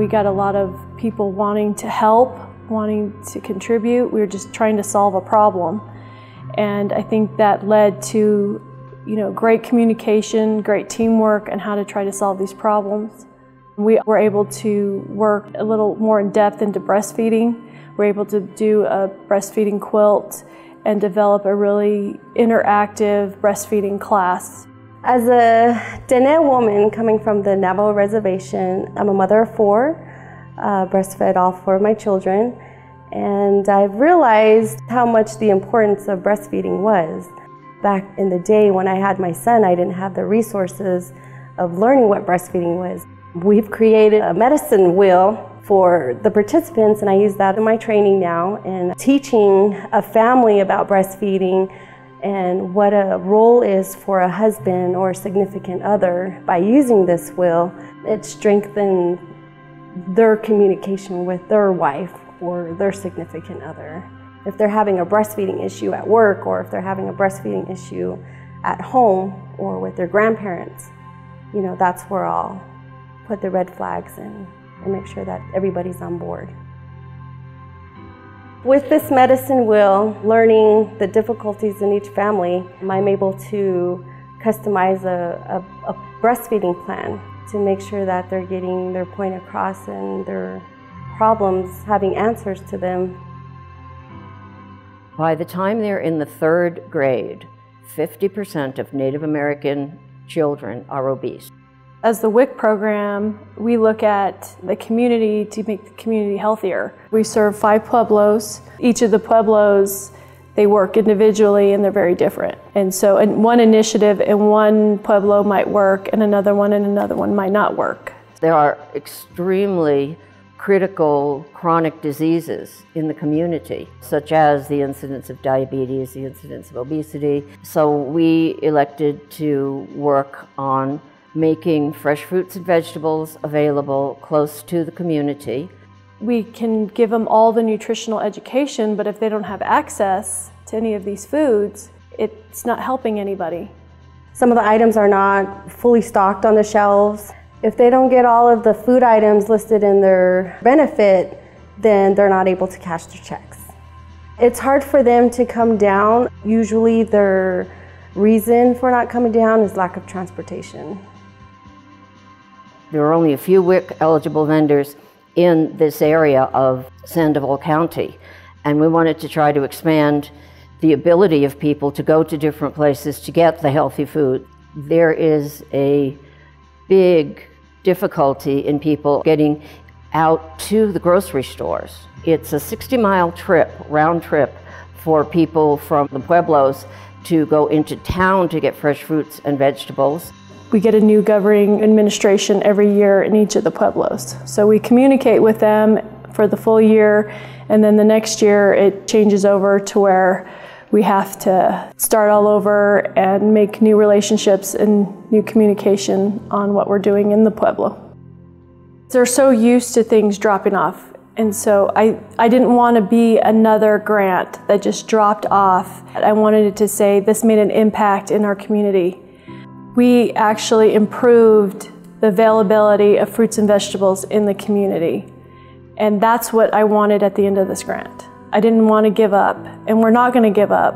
We got a lot of people wanting to help, wanting to contribute. We were just trying to solve a problem. And I think that led to, great communication, great teamwork, and how to try to solve these problems. We were able to work a little more in depth into breastfeeding. We were able to do a breastfeeding quilt and develop a really interactive breastfeeding class. As a Dene woman coming from the Navajo Reservation, I'm a mother of 4, breastfed all 4 of my children, and I've realized how much the importance of breastfeeding was. Back in the day when I had my son, I didn't have the resources of learning what breastfeeding was. We've created a medicine wheel for the participants, and I use that in my training now, and teaching a family about breastfeeding and what a role is for a husband or significant other. By using this wheel, it strengthens their communication with their wife or their significant other. If they're having a breastfeeding issue at work, or if they're having a breastfeeding issue at home or with their grandparents, that's where I'll put the red flags in and make sure that everybody's on board. With this medicine wheel, learning the difficulties in each family, I'm able to customize a breastfeeding plan to make sure that they're getting their point across and their problems having answers to them. By the time they're in the 3rd grade, 50% of Native American children are obese. As the WIC program, we look at the community to make the community healthier. We serve 5 pueblos. Each of the pueblos, they work individually and they're very different. And so one initiative in one pueblo might work and another one might not work. There are extremely critical chronic diseases in the community, such as the incidence of diabetes, the incidence of obesity. So we elected to work on making fresh fruits and vegetables available close to the community. We can give them all the nutritional education, but if they don't have access to any of these foods, it's not helping anybody. Some of the items are not fully stocked on the shelves. If they don't get all of the food items listed in their benefit, then they're not able to cash their checks. It's hard for them to come down. Usually their reason for not coming down is lack of transportation. There are only a few WIC eligible vendors in this area of Sandoval County, and we wanted to try to expand the ability of people to go to different places to get the healthy food. There is a big difficulty in people getting out to the grocery stores. It's a 60-mile trip, round trip, for people from the Pueblos to go into town to get fresh fruits and vegetables. We get a new governing administration every year in each of the Pueblos. So we communicate with them for the full year, and then the next year it changes over to where we have to start all over and make new relationships and new communication on what we're doing in the Pueblo. They're so used to things dropping off, and so I didn't want to be another grant that just dropped off. I wanted it to say this made an impact in our community. We actually improved the availability of fruits and vegetables in the community, and that's what I wanted at the end of this grant. I didn't want to give up, and we're not going to give up.